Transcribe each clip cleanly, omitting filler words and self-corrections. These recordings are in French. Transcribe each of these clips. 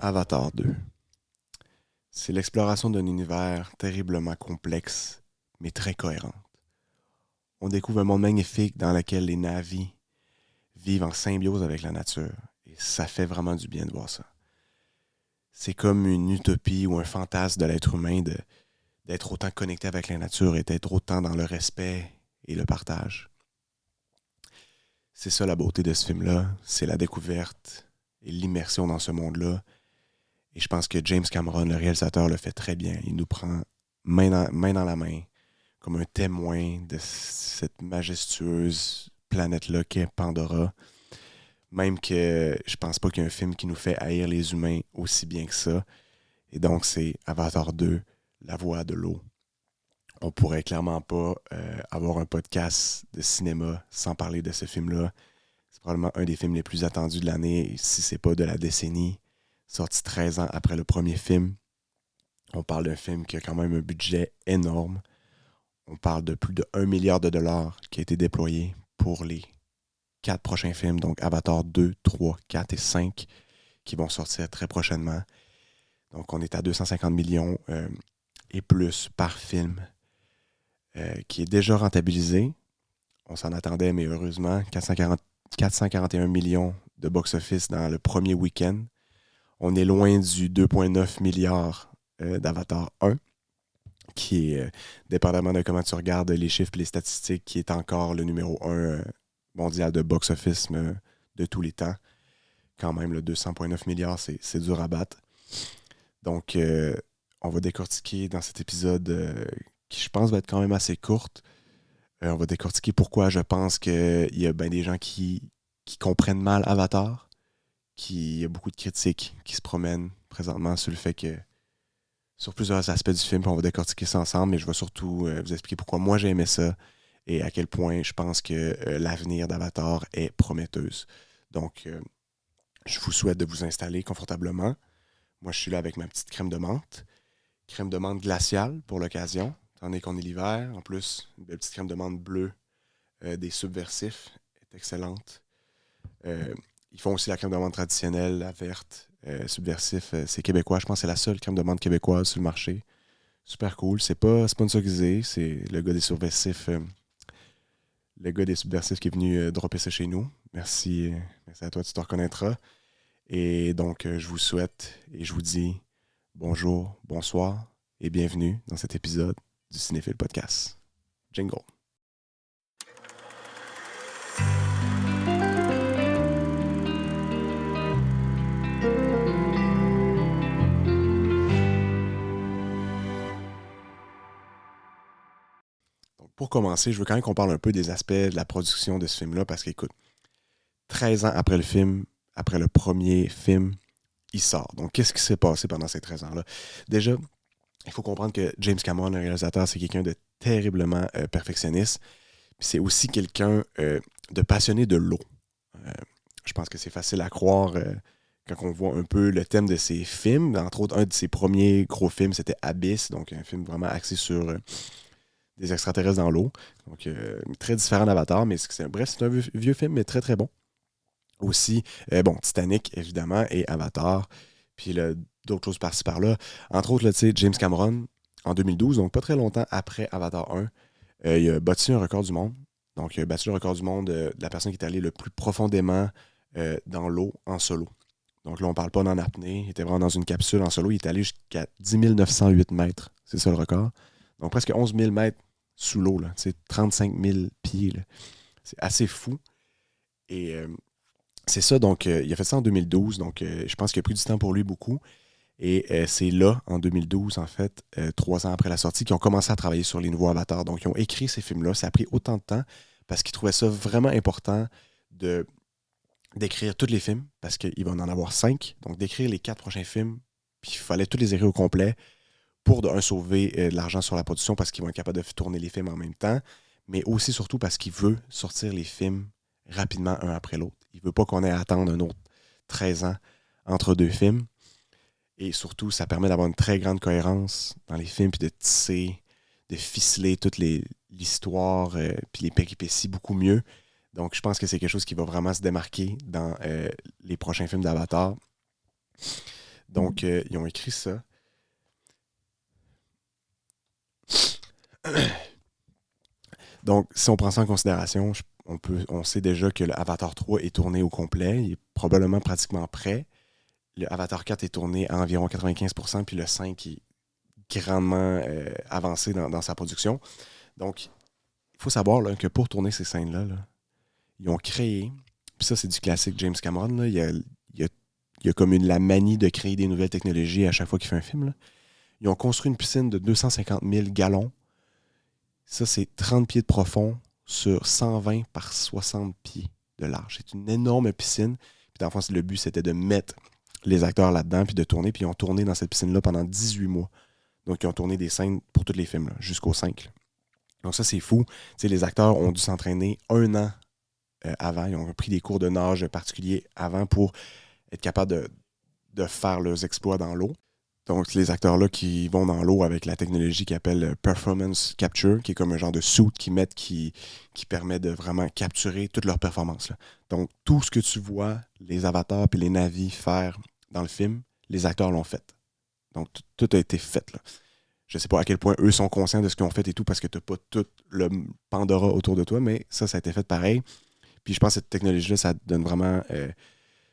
Avatar 2. C'est l'exploration d'un univers terriblement complexe, mais très cohérent. On découvre un monde magnifique dans lequel les Na'vi vivent en symbiose avec la nature. Et ça fait vraiment du bien de voir ça. C'est comme une utopie ou un fantasme de l'être humain d'être autant connecté avec la nature et d'être autant dans le respect et le partage. C'est ça la beauté de ce film-là, c'est la découverte et l'immersion dans ce monde-là. Et je pense que James Cameron, le réalisateur, le fait très bien. Il nous prend main dans la main, comme un témoin de cette majestueuse planète-là qu'est Pandora. Même que je pense pas qu'il y ait un film qui nous fait haïr les humains aussi bien que ça. Et donc, c'est Avatar 2, La Voix de l'eau. On pourrait clairement pas avoir un podcast de cinéma sans parler de ce film-là. C'est probablement un des films les plus attendus de l'année, si c'est pas de la décennie. Sorti 13 ans après le premier film. On parle d'un film qui a quand même un budget énorme. On parle de plus de 1 milliard de dollars qui a été déployé pour les 4 prochains films, donc Avatar 2, 3, 4 et 5, qui vont sortir très prochainement. Donc on est à 250 millions et plus par film, qui est déjà rentabilisé. On s'en attendait, mais heureusement, 441 millions de box-office dans le premier week-end. On est loin du 2,9 milliards d'Avatar 1, qui est, dépendamment de comment tu regardes les chiffres et les statistiques, qui est encore le numéro 1 mondial de box-office de tous les temps. Quand même, le 200,9 milliards, c'est dur à battre. Donc, on va décortiquer dans cet épisode qui, je pense, va être quand même assez courte. On va décortiquer pourquoi je pense qu'il y a bien des gens qui comprennent mal Avatar. Il y a beaucoup de critiques qui se promènent présentement sur le fait que sur plusieurs aspects du film, on va décortiquer ça ensemble, mais je vais surtout vous expliquer pourquoi moi j'ai aimé ça et à quel point je pense que l'avenir d'Avatar est prometteuse. Donc, je vous souhaite de vous installer confortablement. Moi, je suis là avec ma petite crème de menthe glaciale pour l'occasion, étant donné qu'on est l'hiver. En plus, une belle petite crème de menthe bleue des Subversifs est excellente. Ils font aussi la crème de menthe traditionnelle, la verte. Subversif, c'est québécois. Je pense que c'est la seule crème de menthe québécoise sur le marché. Super cool. C'est pas sponsorisé. C'est le gars des Subversifs, le gars des Subversifs qui est venu dropper ça chez nous. Merci, merci à toi, tu te reconnaîtras. Et donc, je vous souhaite et je vous dis bonjour, bonsoir et bienvenue dans cet épisode du Cinéphile Podcast. Jingle. Donc, pour commencer, je veux quand même qu'on parle un peu des aspects de la production de ce film-là parce qu'écoute, 13 ans après le film, après le premier film, il sort. Donc, qu'est-ce qui s'est passé pendant ces 13 ans-là? Déjà, il faut comprendre que James Cameron, le réalisateur, c'est quelqu'un de terriblement perfectionniste. Puis c'est aussi quelqu'un de passionné de l'eau. Euh, je pense que c'est facile à croire quand on voit un peu le thème de ses films. Entre autres, un de ses premiers gros films, c'était Abyss, donc un film vraiment axé sur des extraterrestres dans l'eau. Donc, très différent d'Avatar, mais bref, c'est un vieux film, mais très, très bon. Aussi, bon, Titanic, évidemment, et Avatar. Puis là, d'autres choses par-ci par-là. Entre autres, là, James Cameron, en 2012, donc pas très longtemps après Avatar 1, il a battu un record du monde. Donc, il a battu le record du monde de la personne qui est allée le plus profondément dans l'eau en solo. Donc là, on ne parle pas d'en apnée. Il était vraiment dans une capsule en solo. Il est allé jusqu'à 10 908 mètres. C'est ça le record. Donc, presque 11 000 mètres sous l'eau. C'est 35 000 pieds. Là. C'est assez fou. Et c'est ça, donc il a fait ça en 2012, donc je pense qu'il a pris du temps pour lui beaucoup. Et c'est là, en 2012, en fait, 3 ans après la sortie, qu'ils ont commencé à travailler sur les nouveaux avatars. Donc, ils ont écrit ces films-là. Ça a pris autant de temps parce qu'ils trouvaient ça vraiment important d'écrire tous les films, parce qu'il va en avoir 5. Donc, d'écrire les 4 prochains films, puis il fallait tous les écrire au complet pour, de un, sauver de l'argent sur la production parce qu'ils vont être capables de tourner les films en même temps, mais aussi, surtout, parce qu'il veut sortir les films rapidement, un après l'autre. Il ne veut pas qu'on ait à attendre un autre 13 ans entre deux films. Et surtout, ça permet d'avoir une très grande cohérence dans les films, puis de tisser, de ficeler toute l'histoire, puis les péripéties beaucoup mieux. Donc, je pense que c'est quelque chose qui va vraiment se démarquer dans les prochains films d'Avatar. Donc, ils ont écrit ça. Donc, si on prend ça en considération, on sait déjà que l'Avatar 3 est tourné au complet. Il est probablement pratiquement prêt. Le Avatar 4 est tourné à environ 95%, puis le 5 est grandement avancé dans sa production. Donc, il faut savoir là, que pour tourner ces scènes-là, là, ils ont créé, puis ça c'est du classique James Cameron, là, il y a comme la manie de créer des nouvelles technologies à chaque fois qu'il fait un film. Là. Ils ont construit une piscine de 250 000 gallons. Ça, c'est 30 pieds de profond sur 120 par 60 pieds de large. C'est une énorme piscine. Puis dans le fond, le but, c'était de mettre les acteurs là-dedans, puis de tourner. Puis ils ont tourné dans cette piscine-là pendant 18 mois. Donc, ils ont tourné des scènes pour tous les films, là, jusqu'au 5. Là. Donc, ça, c'est fou. T'sais, les acteurs ont dû s'entraîner 1 an avant. Ils ont pris des cours de nage particuliers avant pour être capables de faire leurs exploits dans l'eau. Donc, les acteurs-là qui vont dans l'eau avec la technologie qu'ils appellent Performance Capture, qui est comme un genre de suit qu'ils mettent qui permet de vraiment capturer toute leur performance. Là. Donc, tout ce que tu vois les avatars et les navis faire dans le film, les acteurs l'ont fait. Donc, tout a été fait. Là. Je ne sais pas à quel point eux sont conscients de ce qu'ils ont fait et tout, parce que tu n'as pas tout le Pandora autour de toi, mais ça a été fait pareil. Puis je pense que cette technologie-là, ça donne vraiment...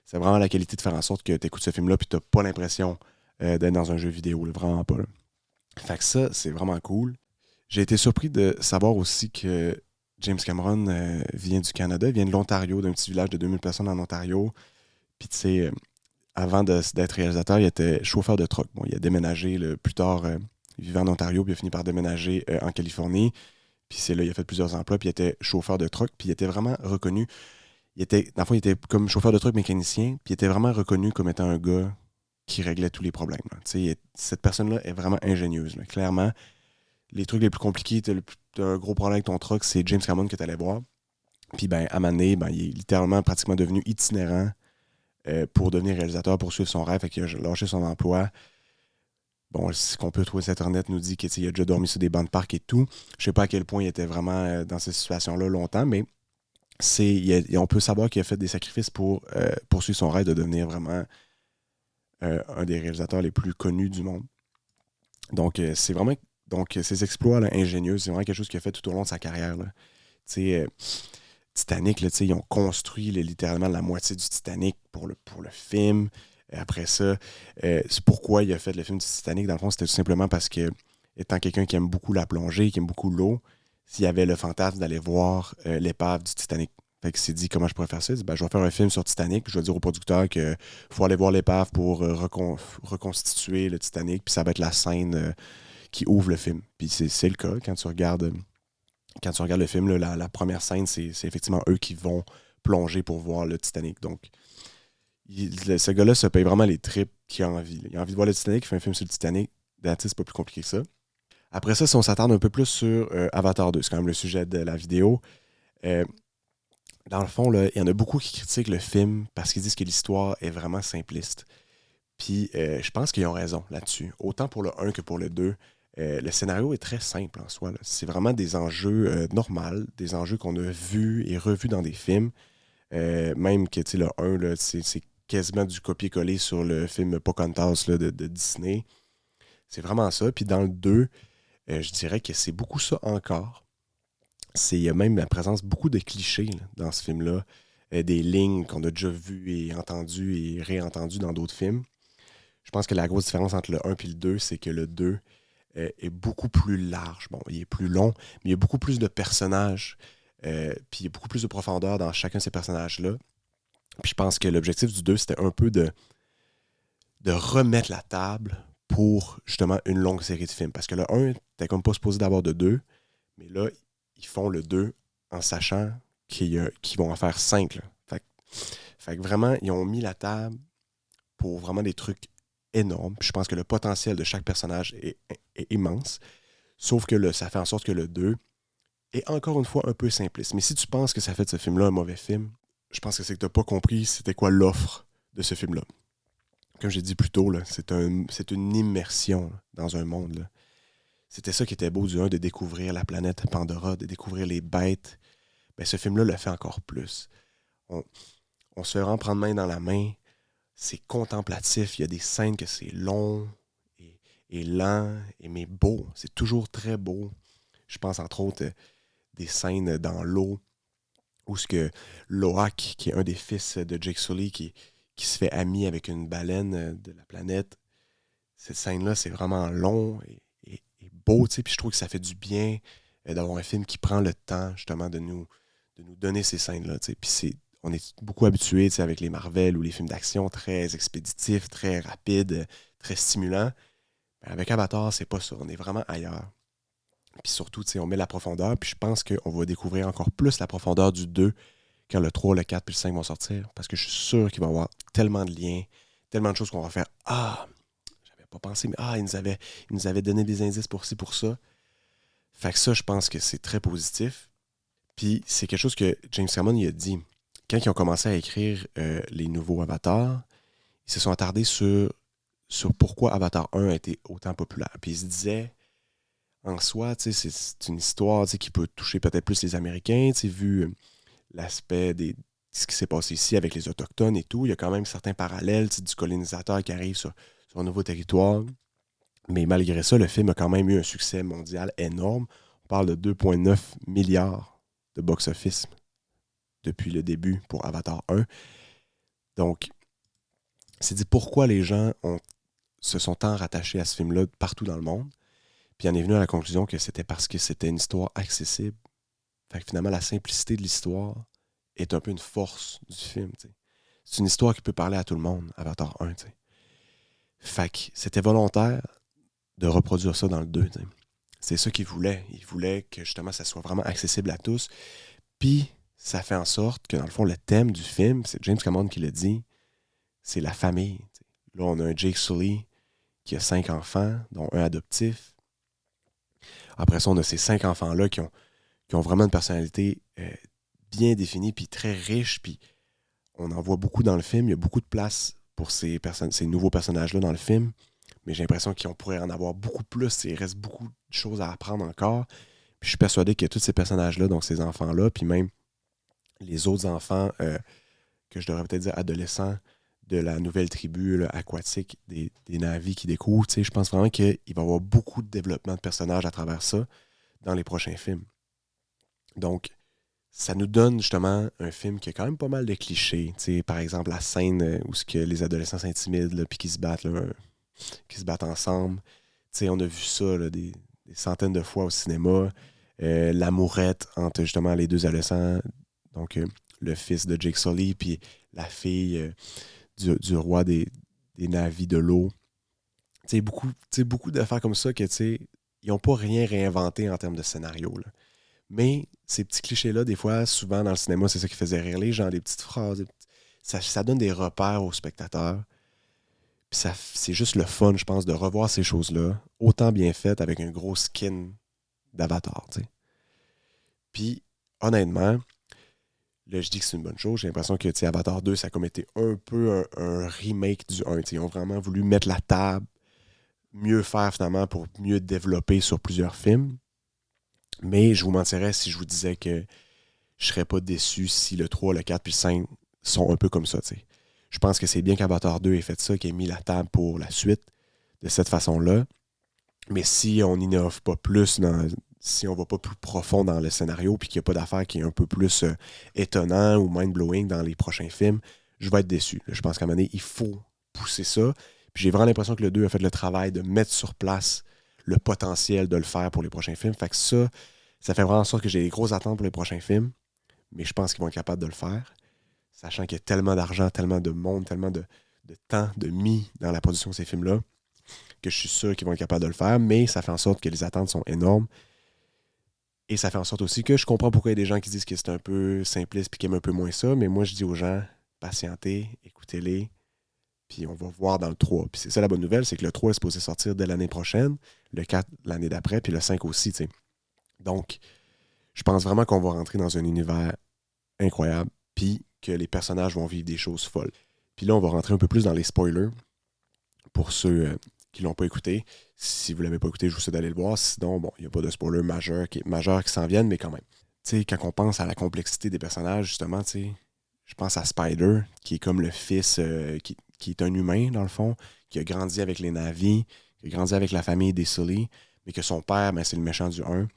c'est vraiment la qualité de faire en sorte que tu écoutes ce film-là puis tu n'as pas l'impression d'être dans un jeu vidéo. Là, vraiment pas. Là. Fait que ça, c'est vraiment cool. J'ai été surpris de savoir aussi que James Cameron vient du Canada, il vient de l'Ontario, d'un petit village de 2000 personnes en Ontario. Puis tu sais, avant d'être réalisateur, il était chauffeur de truck. Bon, il a déménagé plus tard, il vivait en Ontario, puis il a fini par déménager en Californie. Puis c'est là, il a fait plusieurs emplois, puis il était chauffeur de truck, puis il était vraiment reconnu. Dans le fond, il était comme chauffeur de truck mécanicien, puis il était vraiment reconnu comme étant un gars qui réglait tous les problèmes. Cette personne-là est vraiment ingénieuse. Là. Clairement, les trucs les plus compliqués, t'as un gros problème avec ton truck, c'est James Cameron que tu allais voir. Puis ben, à un moment donné, ben, il est littéralement pratiquement devenu itinérant pour devenir réalisateur, pour suivre son rêve. Fait qu'il a lâché son emploi. Bon, ce qu'on peut trouver sur Internet nous dit qu'il a déjà dormi sur des bancs de parc et tout. Je sais pas à quel point il était vraiment dans cette situation-là longtemps, mais on peut savoir qu'il a fait des sacrifices pour poursuivre son rêve de devenir vraiment un des réalisateurs les plus connus du monde. Donc, c'est vraiment... Donc, ses exploits là, ingénieux, c'est vraiment quelque chose qu'il a fait tout au long de sa carrière. Titanic, là, ils ont construit littéralement la moitié du Titanic pour le film. Après ça, c'est pourquoi il a fait le film du Titanic. Dans le fond, c'était tout simplement parce que, étant quelqu'un qui aime beaucoup la plongée, qui aime beaucoup l'eau, s'il y avait le fantasme d'aller voir l'épave du Titanic. Fait qu'il s'est dit, comment je pourrais faire ça? Il dit, je vais faire un film sur Titanic, puis je vais dire au producteur qu'il faut aller voir l'épave pour reconstituer le Titanic, puis ça va être la scène qui ouvre le film. Puis c'est le cas. Quand tu regardes le film, là, la première scène, c'est effectivement eux qui vont plonger pour voir le Titanic. Donc, ce gars-là se paye vraiment les tripes qu'il a envie. Là. Il a envie de voir le Titanic, il fait un film sur le Titanic. C'est pas plus compliqué que ça. Après ça, si on s'attarde un peu plus sur Avatar 2, c'est quand même le sujet de la vidéo. Dans le fond, là, il y en a beaucoup qui critiquent le film parce qu'ils disent que l'histoire est vraiment simpliste. Puis je pense qu'ils ont raison là-dessus. Autant pour le 1 que pour le 2. Le scénario est très simple en soi. Là. C'est vraiment des enjeux normaux, des enjeux qu'on a vus et revus dans des films. Même que le 1, là, c'est quasiment du copier-coller sur le film Pocahontas là, de Disney. C'est vraiment ça. Puis dans le 2, je dirais que c'est beaucoup ça encore. Il y a même la présence beaucoup de clichés là, dans ce film-là. Des lignes qu'on a déjà vues et entendues et réentendues dans d'autres films. Je pense que la grosse différence entre le 1 et le 2, c'est que le 2 est beaucoup plus large. Bon, il est plus long, mais il y a beaucoup plus de personnages. Puis il y a beaucoup plus de profondeur dans chacun de ces personnages-là. Puis je pense que l'objectif du 2, c'était un peu de remettre la table pour justement une longue série de films. Parce que le 1, t'es comme pas supposé d'avoir de 2, mais là, ils font le 2 en sachant qu'ils vont en faire 5. Là. Fait que vraiment, ils ont mis la table pour vraiment des trucs énormes. Puis je pense que le potentiel de chaque personnage est immense. Sauf que ça fait en sorte que le 2 est encore une fois un peu simpliste. Mais si tu penses que ça fait de ce film-là un mauvais film, je pense que c'est que tu n'as pas compris c'était quoi l'offre de ce film-là. Comme j'ai dit plus tôt, là, c'est une immersion là, dans un monde. Là. C'était ça qui était beau du 1, de découvrir la planète Pandora, de découvrir les bêtes. Ben, ce film-là le fait encore plus. On se fait vraiment prendre main dans la main. c'est contemplatif. Il y a des scènes que c'est long et lent, mais beau. C'est toujours très beau. Je pense entre autres des scènes dans l'eau où ce que Loak, qui est un des fils de Jake Sully, qui se fait ami avec une baleine de la planète, cette scène-là, c'est vraiment long et beau, tu sais, puis je trouve que ça fait du bien d'avoir un film qui prend le temps, justement, de nous donner ces scènes-là, tu sais. Puis on est beaucoup habitués, tu sais, avec les Marvel ou les films d'action très expéditifs, très rapides, très stimulants. Mais avec Avatar, c'est pas ça. On est vraiment ailleurs. Puis surtout, tu sais, on met la profondeur, puis je pense qu'on va découvrir encore plus la profondeur du 2 quand le 3, le 4 puis le 5 vont sortir. Parce que je suis sûr qu'il va y avoir tellement de liens, tellement de choses qu'on va faire. Ah, j'avais pas pensé, mais ils nous avaient donné des indices pour ci, pour ça. Fait que ça, je pense que c'est très positif. Puis c'est quelque chose que James Cameron il a dit. Quand ils ont commencé à écrire les nouveaux Avatars, ils se sont attardés sur pourquoi Avatar 1 a été autant populaire. Puis ils se disaient, en soi, c'est une histoire qui peut toucher peut-être plus les Américains, vu l'aspect de ce qui s'est passé ici avec les Autochtones et tout. Il y a quand même certains parallèles du colonisateur qui arrive sur un nouveau territoire. Mais malgré ça, le film a quand même eu un succès mondial énorme. On parle de 2,9 milliards de box-office depuis le début pour Avatar 1. Donc, c'est dit pourquoi les gens se sont tant rattachés à ce film-là partout dans le monde. Puis on est venu à la conclusion que c'était parce que c'était une histoire accessible. Fait que finalement, la simplicité de l'histoire est un peu une force du film. T'sais. C'est une histoire qui peut parler à tout le monde, Avatar 1. T'sais. Fait que c'était volontaire de reproduire ça dans le 2. T'sais. C'est ça qu'ils voulaient. Ils voulaient que justement ça soit vraiment accessible à tous. Puis ça fait en sorte que dans le fond, le thème du film, c'est James Cameron qui l'a dit, c'est la famille. T'sais. Là, on a un Jake Sully qui a 5 enfants, dont un adoptif. Après ça, on a ces 5 enfants-là qui ont vraiment une personnalité bien définie, puis très riche, puis on en voit beaucoup dans le film. Il y a beaucoup de place pour ces nouveaux personnages-là dans le film, mais j'ai l'impression qu'on pourrait en avoir beaucoup plus. Il reste beaucoup de choses à apprendre encore. Puis je suis persuadé que tous ces personnages-là, donc ces enfants-là, puis même les autres enfants, que je devrais peut-être dire adolescents, de la nouvelle tribu là, aquatique des Na'vi qui découvrent, je pense vraiment qu'il va y avoir beaucoup de développement de personnages à travers ça dans les prochains films. Donc, ça nous donne justement un film qui a quand même pas mal de clichés. Par exemple, la scène où les adolescents s'intimident puis qu'ils se battent, qu'ils se battent ensemble. On a vu ça là, des centaines de fois au cinéma. L'amourette entre justement les deux adolescents, donc le fils de Jake Sully puis la fille du roi des Na'vi de l'eau. Beaucoup d'affaires comme ça que ils n'ont pas rien réinventé en termes de scénario. Là. Mais ces petits clichés-là, des fois, souvent dans le cinéma, c'est ça qui faisait rire les gens, des petites phrases. Ça donne des repères aux spectateurs. Puis c'est juste le fun, je pense, de revoir ces choses-là, autant bien faites avec un gros skin d'Avatar. T'sais. Puis, honnêtement, là, je dis que c'est une bonne chose. J'ai l'impression que Avatar 2, ça a comme été un peu un remake du 1. Ils ont vraiment voulu mettre la table, mieux faire finalement pour mieux développer sur plusieurs films. Mais je vous mentirais si je vous disais que je serais pas déçu si le 3, le 4 puis le 5 sont un peu comme ça. T'sais. Je pense que c'est bien qu'Avatar 2 ait fait ça, qu'il ait mis la table pour la suite de cette façon-là. Mais si on n'innove pas plus, si on va pas plus profond dans le scénario puis qu'il n'y a pas d'affaire qui est un peu plus étonnant ou mind-blowing dans les prochains films, je vais être déçu. Je pense qu'à un moment donné, il faut pousser ça. Puis j'ai vraiment l'impression que le 2 a fait le travail de mettre sur place le potentiel de le faire pour les prochains films. Fait que ça fait vraiment en sorte que j'ai des grosses attentes pour les prochains films, mais je pense qu'ils vont être capables de le faire, sachant qu'il y a tellement d'argent, tellement de monde, tellement de temps de mis dans la production de ces films-là, que je suis sûr qu'ils vont être capables de le faire, mais ça fait en sorte que les attentes sont énormes. Et ça fait en sorte aussi que je comprends pourquoi il y a des gens qui disent que c'est un peu simpliste et qui aiment un peu moins ça, mais moi je dis aux gens, patientez, écoutez-les, puis on va voir dans le 3. Puis c'est ça la bonne nouvelle, c'est que le 3 est supposé sortir dès l'année prochaine, le 4 l'année d'après, puis le 5 aussi, tu sais. Donc, je pense vraiment qu'on va rentrer dans un univers incroyable, puis que les personnages vont vivre des choses folles. Puis là, on va rentrer un peu plus dans les spoilers pour ceux qui ne l'ont pas écouté. Si vous ne l'avez pas écouté, je vous souhaite d'aller le voir. Sinon, bon, il n'y a pas de spoilers majeurs qui s'en viennent, mais quand même. Tu sais, quand on pense à la complexité des personnages, justement, tu sais, je pense à Spider, qui est comme le fils, qui qui est un humain, dans le fond, qui a grandi avec les Na'vi, qui a grandi avec la famille des Sully, mais que son père, ben, c'est le méchant du 1.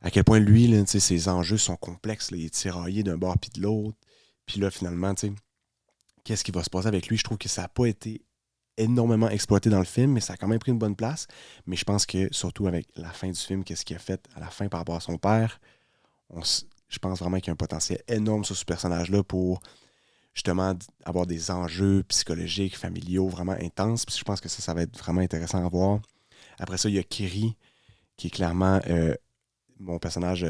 À quel point lui, là, ses enjeux sont complexes. Là, il est tiraillé d'un bord puis de l'autre. Puis là, finalement, qu'est-ce qui va se passer avec lui? Je trouve que ça n'a pas été énormément exploité dans le film, mais ça a quand même pris une bonne place. Mais je pense que, surtout avec la fin du film, qu'est-ce qu'il a fait à la fin par rapport à son père, je pense vraiment qu'il y a un potentiel énorme sur ce personnage-là pour justement avoir des enjeux psychologiques, familiaux vraiment intenses. Puis je pense que ça va être vraiment intéressant à voir. Après ça, il y a Kiri, qui est clairement mon personnage,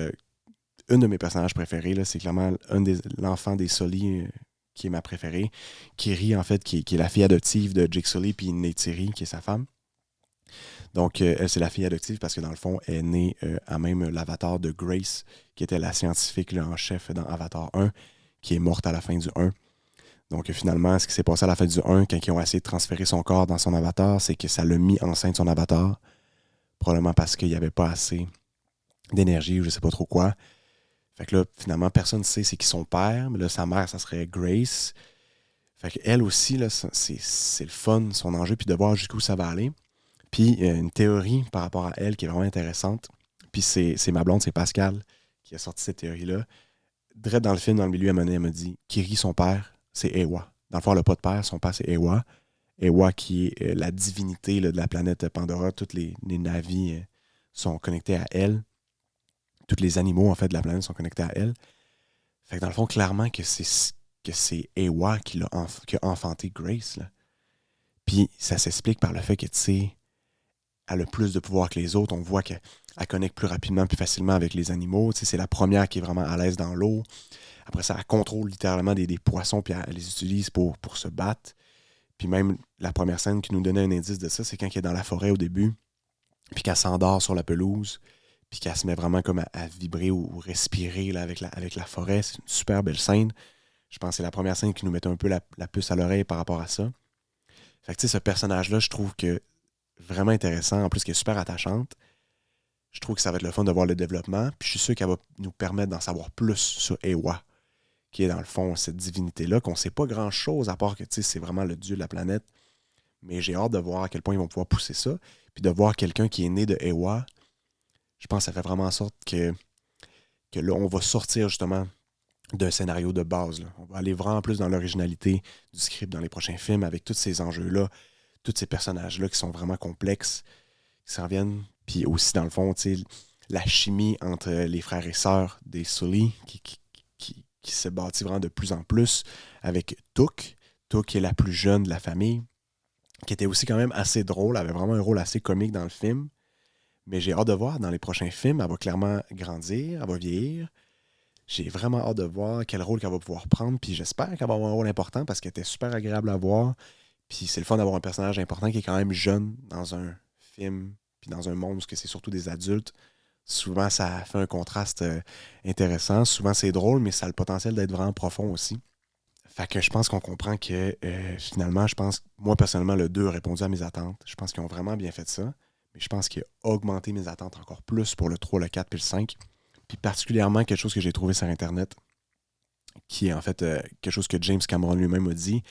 une de mes personnages préférés. Là, c'est clairement l'enfant des Sully qui est ma préférée. Kiri, en fait, qui est la fille adoptive de Jake Sully, puis Neytiri, qui est sa femme. Donc, elle, c'est la fille adoptive parce que, dans le fond, elle est née à même l'avatar de Grace, qui était la scientifique là, en chef dans Avatar 1, qui est morte à la fin du 1. Donc, finalement, ce qui s'est passé à la fin du 1, quand ils ont essayé de transférer son corps dans son avatar, c'est que ça l'a mis enceinte son avatar, probablement parce qu'il n'y avait pas assez d'énergie ou je sais pas trop quoi. Fait que là, finalement, personne ne sait c'est qui son père, mais là, sa mère, ça serait Grace. Fait qu'elle aussi, là, c'est le fun, son enjeu, puis de voir jusqu'où ça va aller. Puis, une théorie par rapport à elle qui est vraiment intéressante. Puis, c'est ma blonde, c'est Pascal, qui a sorti cette théorie-là. Direct dans le film, dans le milieu, elle m'a dit Kiri, son père, c'est Ewa. Dans le fond, elle n'a pas de père, son père, c'est Ewa. Ewa, qui est la divinité là, de la planète Pandora. Tous les Na'vi sont connectés à elle. Tous les animaux, en fait, de la planète sont connectés à elle. Fait que dans le fond, clairement que c'est Ewa qui a enfanté Grace. Là. Puis ça s'explique par le fait que, tu sais, elle a plus de pouvoir que les autres. On voit qu'elle connecte plus rapidement, plus facilement avec les animaux. Tu sais, c'est la première qui est vraiment à l'aise dans l'eau. Après ça, elle contrôle littéralement des poissons, puis elle les utilise pour se battre. Puis même, la première scène qui nous donnait un indice de ça, c'est quand elle est dans la forêt au début, puis qu'elle s'endort sur la pelouse, puis qu'elle se met vraiment comme à vibrer ou respirer là, avec la forêt. C'est une super belle scène. Je pense que c'est la première scène qui nous mettait un peu la puce à l'oreille par rapport à ça. Fait que tu sais, ce personnage-là, je trouve que vraiment intéressant, en plus qu'elle est super attachante. Je trouve que ça va être le fun de voir le développement, puis je suis sûr qu'elle va nous permettre d'en savoir plus sur Ewa, qui est dans le fond cette divinité-là, qu'on ne sait pas grand-chose, à part que c'est vraiment le dieu de la planète. Mais j'ai hâte de voir à quel point ils vont pouvoir pousser ça, puis de voir quelqu'un qui est né de Ewa. Je pense que ça fait vraiment en sorte que là, on va sortir justement d'un scénario de base. Là. On va aller vraiment plus dans l'originalité du script dans les prochains films, avec tous ces enjeux-là, tous ces personnages-là qui sont vraiment complexes, qui s'en viennent. Puis aussi, dans le fond, la chimie entre les frères et sœurs des Sully qui se bâtit vraiment de plus en plus avec Took. Took qui est la plus jeune de la famille, qui était aussi quand même assez drôle, avait vraiment un rôle assez comique dans le film. Mais j'ai hâte de voir dans les prochains films, elle va clairement grandir, elle va vieillir. J'ai vraiment hâte de voir quel rôle qu'elle va pouvoir prendre, puis j'espère qu'elle va avoir un rôle important parce qu'elle était super agréable à voir. Puis c'est le fun d'avoir un personnage important qui est quand même jeune dans un film, puis dans un monde où c'est surtout des adultes. Souvent, ça fait un contraste intéressant. Souvent, c'est drôle, mais ça a le potentiel d'être vraiment profond aussi. Fait que je pense qu'on comprend que finalement, moi personnellement, le 2 a répondu à mes attentes. Je pense qu'ils ont vraiment bien fait ça. Mais je pense qu'il a augmenté mes attentes encore plus pour le 3, le 4 puis le 5. Puis particulièrement quelque chose que j'ai trouvé sur Internet, qui est en fait quelque chose que James Cameron lui-même a dit.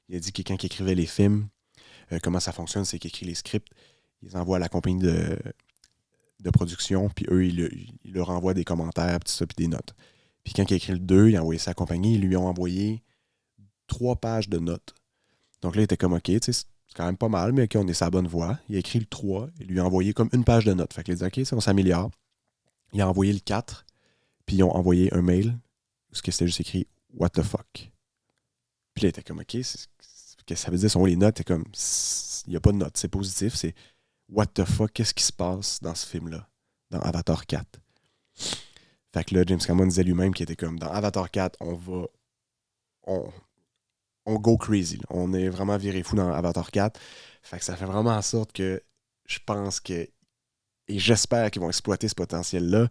Il a dit que quand il écrivait les films, comment ça fonctionne, c'est qu'il écrit les scripts, il les envoie à la compagnie de production, puis eux, ils leur envoient des commentaires, tout ça, puis des notes. Puis quand il a écrit le 2, il a envoyé ça à la compagnie, ils lui ont envoyé 3 pages de notes. Donc là, il était comme, OK, tu sais, c'est quand même pas mal, mais OK, on est sur la bonne voie. Il a écrit le 3, il lui a envoyé comme une page de notes. Fait qu'il a dit, OK, ça, on s'améliore. Il a envoyé le 4, puis ils ont envoyé un mail où c'était juste écrit « What the fuck ». Puis là, il était comme, OK, qu'est-ce que ça veut dire? Sont les notes? Il n'y a pas de notes, c'est positif, c'est « What the fuck », qu'est-ce qui se passe dans ce film-là, dans Avatar 4? Fait que là, James Cameron disait lui-même qu'il était comme, dans Avatar 4, on go crazy. Là. On est vraiment viré fou dans Avatar 4. Fait que ça fait vraiment en sorte que je pense que et j'espère qu'ils vont exploiter ce potentiel-là.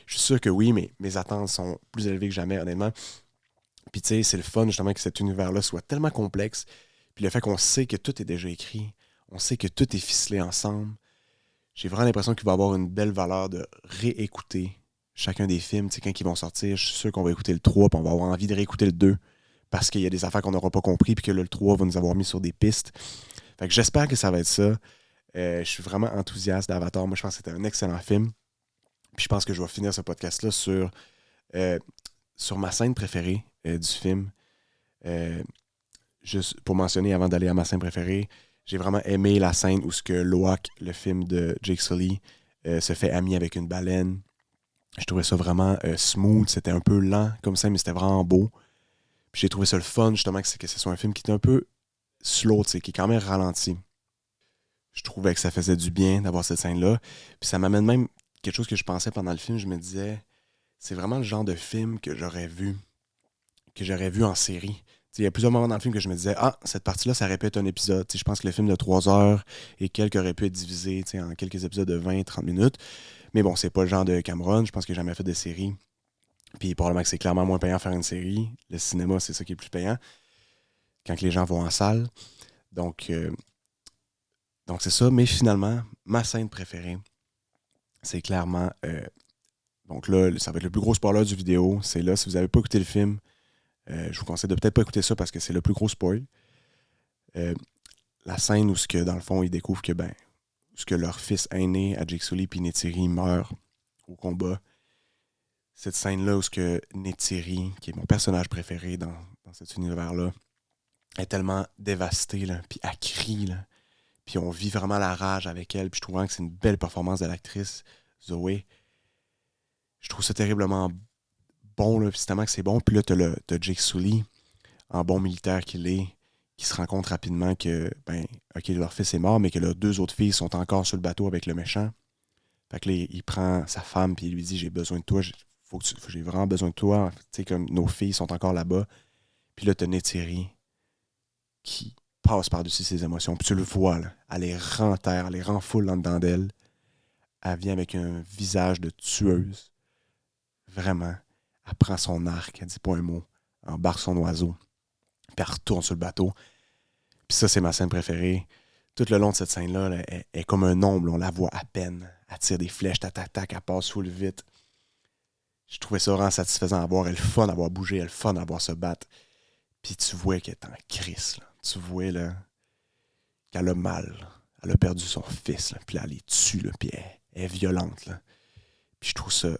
Je suis sûr que oui, mais mes attentes sont plus élevées que jamais, honnêtement. Puis tu sais, c'est le fun justement que cet univers-là soit tellement complexe. Puis le fait qu'on sait que tout est déjà écrit, on sait que tout est ficelé ensemble. J'ai vraiment l'impression qu'il va y avoir une belle valeur de réécouter chacun des films. Tu sais, quand ils vont sortir, je suis sûr qu'on va écouter le 3 puis on va avoir envie de réécouter le 2 parce qu'il y a des affaires qu'on n'aura pas compris puis que le 3 va nous avoir mis sur des pistes. Fait que j'espère que ça va être ça. Je suis vraiment enthousiaste d'Avatar. Moi, je pense que c'était un excellent film. Puis je pense que je vais finir ce podcast-là sur ma scène préférée du film. Juste pour mentionner, avant d'aller à ma scène préférée, j'ai vraiment aimé la scène où ce que Loak, le film de Jake Sully, se fait ami avec une baleine. Je trouvais ça vraiment smooth. C'était un peu lent comme ça, mais c'était vraiment beau. Puis j'ai trouvé ça le fun, justement, que ce soit un film qui était un peu slow, qui est quand même ralenti. Je trouvais que ça faisait du bien d'avoir cette scène-là. Puis ça m'amène même quelque chose que je pensais pendant le film. Je me disais, c'est vraiment le genre de film que j'aurais vu en série. Il y a plusieurs moments dans le film que je me disais, cette partie-là, ça aurait pu être un épisode. Je pense que le film de 3 heures et quelques aurait pu être divisé en quelques épisodes de 20-30 minutes. Mais bon, c'est pas le genre de Cameron. Je pense qu'il n'a jamais fait de série. Puis probablement que c'est clairement moins payant faire une série. Le cinéma, c'est ça qui est plus payant quand les gens vont en salle. Donc c'est ça. Mais finalement, ma scène préférée, c'est clairement... donc là, ça va être le plus gros spoiler du vidéo. C'est là, si vous n'avez pas écouté le film, je vous conseille de peut-être pas écouter ça parce que c'est le plus gros spoil. La scène où, dans le fond, ils découvrent que leur fils aîné, à Jake Sully puis Neytiri, meurt au combat. Cette scène-là où Neytiri, qui est mon personnage préféré dans cet univers-là, est tellement dévastée, là, puis elle crie, là. Puis on vit vraiment la rage avec elle. Puis je trouve vraiment que c'est une belle performance de l'actrice, Zoé. Je trouve ça terriblement bon, là, puis c'est tellement que c'est bon. Puis là, t'as Jake Sully, en bon militaire qu'il est, qui se rend compte rapidement que, OK, leur fils est mort, mais que leurs 2 autres filles sont encore sur le bateau avec le méchant. Fait que là, il prend sa femme, puis il lui dit, j'ai besoin de toi, j'ai vraiment besoin de toi. Tu sais, comme nos filles sont encore là-bas. Puis là, t'as Neytiri qui passe par-dessus ses émotions. Puis tu le vois, là, elle les rend terre, elle les rend full en dedans d'elle. Elle vient avec un visage de tueuse. Vraiment. Elle prend son arc, elle dit pas un mot, elle embarque son oiseau, puis elle retourne sur le bateau. Puis ça, c'est ma scène préférée. Tout le long de cette scène-là, là, elle est comme un ombre, on la voit à peine. Elle tire des flèches, tac, elle passe full vite. Je trouvais ça vraiment satisfaisant à voir. Elle est le fun à voir bouger, elle est le fun à voir se battre. Puis tu vois qu'elle est en crise, là. Tu vois là, qu'elle a mal. Là. Elle a perdu son fils, là. Puis là, elle les tue, là. Puis elle est violente, là. Puis je trouve ça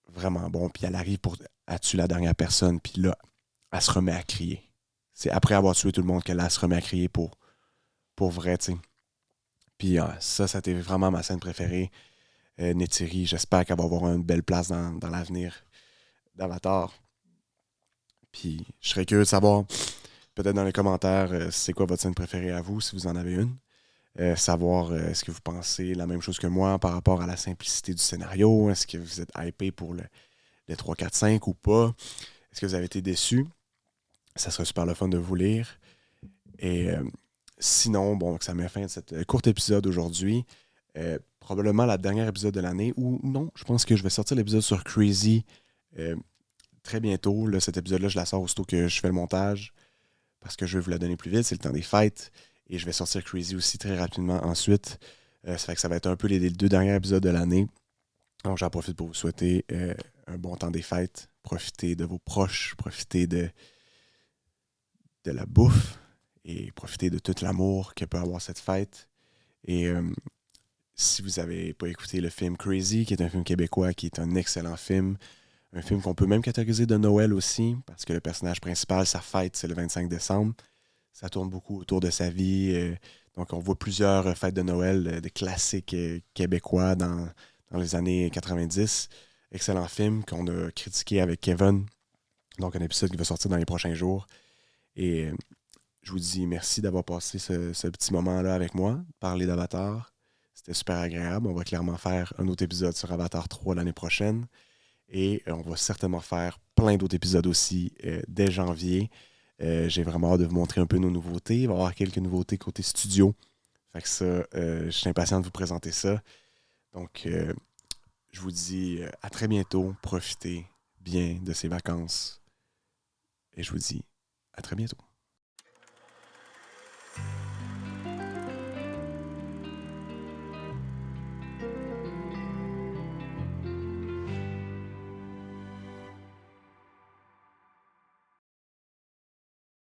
vraiment bon. Puis elle arrive à tuer la dernière personne. Puis là, elle se remet à crier. C'est après avoir tué tout le monde qu'elle se remet à crier pour vrai, tu sais. Puis ça a été vraiment ma scène préférée. Neytiri, j'espère qu'elle va avoir une belle place dans l'avenir d'Avatar. Puis je serais curieux de savoir, peut-être dans les commentaires, c'est quoi votre scène préférée à vous, si vous en avez une. Savoir est-ce que vous pensez la même chose que moi par rapport à la simplicité du scénario. Est-ce que vous êtes hypé pour le 3, 4, 5 ou pas? Est-ce que vous avez été déçu? Ça serait super le fun de vous lire. Et sinon, bon, ça met fin à cet court épisode aujourd'hui. Probablement la dernière épisode de l'année. Ou non, je pense que je vais sortir l'épisode sur Crazy très bientôt. Là, cet épisode-là, je la sors aussitôt que je fais le montage. Parce que je vais vous la donner plus vite. C'est le temps des fêtes. Et je vais sortir Crazy aussi très rapidement ensuite. Ça fait que ça va être un peu les 2 derniers épisodes de l'année. Donc j'en profite pour vous souhaiter un bon temps des fêtes. Profitez de vos proches. Profitez de la bouffe. Et profitez de tout l'amour que peut avoir cette fête. Et si vous n'avez pas écouté le film Crazy, qui est un film québécois, qui est un excellent film, un film qu'on peut même catégoriser de Noël aussi, parce que le personnage principal, sa fête, c'est le 25 décembre. Ça tourne beaucoup autour de sa vie. Donc, on voit plusieurs fêtes de Noël, des classiques québécois dans les années 90. Excellent film qu'on a critiqué avec Kevin. Donc, un épisode qui va sortir dans les prochains jours. Et je vous dis merci d'avoir passé ce petit moment-là avec moi, parler d'Avatar. C'était super agréable. On va clairement faire un autre épisode sur Avatar 3 l'année prochaine. Et on va certainement faire plein d'autres épisodes aussi dès janvier. J'ai vraiment hâte de vous montrer un peu nos nouveautés. Il va y avoir quelques nouveautés côté studio. Fait que ça, je suis impatient de vous présenter ça. Donc, je vous dis à très bientôt. Profitez bien de ces vacances. Et je vous dis à très bientôt.